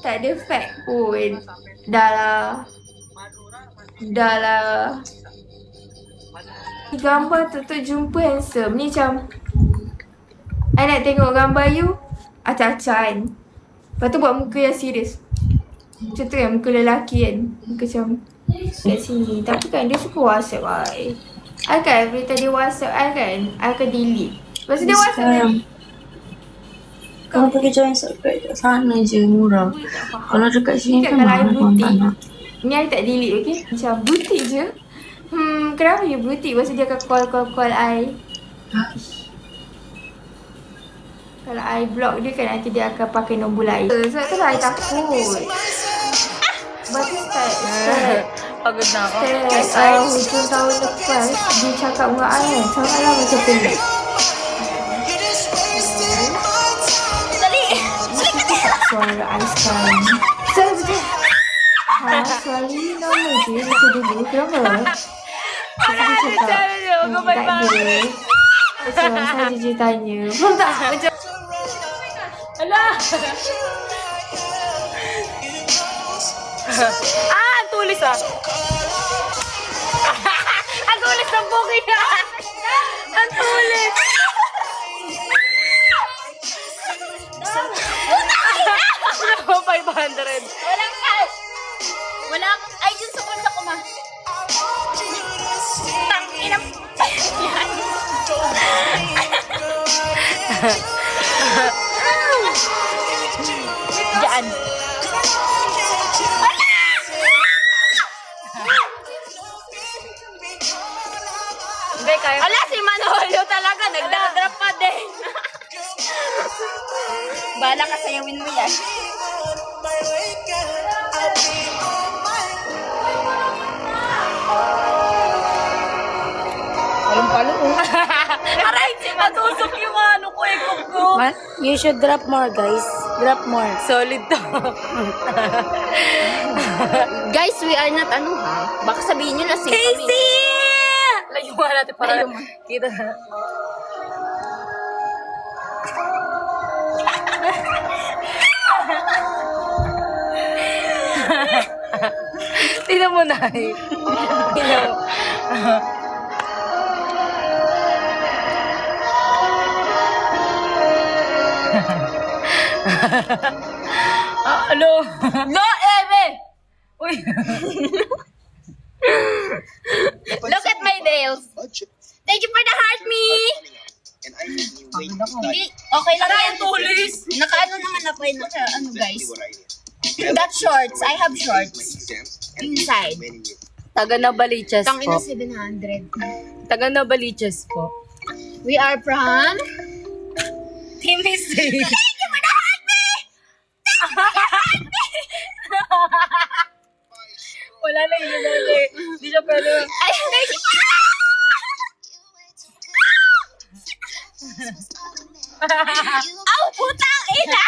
Tak ada fact pun. Dah lah. Gambar tu jumpa handsome. Ni macam I nak tengok gambar you acah-acahan. Lepas tu buat muka yang serius. Macam tu kan muka lelaki kan. Muka macam kat sini. Tapi kan dia suka WhatsApp I. I kan every time dia WhatsApp I kan, I akan delete. Lepas tu dia WhatsApp Sekarang kau pergi join subscribe kat sana je, murah. Kalau dekat sini kan kalau I mahal, kau tak butik, nak. ni I tak delete, okay? Macam butik je. Kenapa you butik? Lepas tu dia akan call I. Kalau I block dia kan, nanti dia akan pakai nombor lain. Sebab tu lah I takut. Lepas tu start Pagod na ako. hujung tahun lepas, dia cakap dengan I kan, sangatlah macam pelik. Suara I sekarang. Saya betul. Suara ni normal je macam dulu. Kenapa? Saya cakap tak ada. Macam saja je tanya. Faham tak? Macam Alah! Ang tulis ah! Ang tulis ng booking ah! Ang tulis! Ano, 500? Walang cash. Wala akong, ay, yun sa bulsa ko, ma. Tanginang yan. Diyan. Hindi, kaya. Ala, si Manolo talaga. Nagdadrop pa din. Bala ka, sayawin mo yan. Aray, matusok yung ano ko, ikot ko. You should drop more, guys. Drop more. Solid to. Guys, we are not ano ha. Baka sabihin nyo na si Casey! Layo nga natin para kita. Tingnan mo na eh. Tingnan mo. Ano? No, Ebe! Uy. Look at my nails. Thank you for the heart, me. Hindi, okay lang yan. Tulis. Nakaano naman ako eh, ano guys. That shorts, I have shorts. Inside. Taga Navaliches Tangina po. 700. Taga Navaliches po. We are from... Timisay. Wala na yun ulit. Hindi siya pwede. Ay, Aw, putang ina!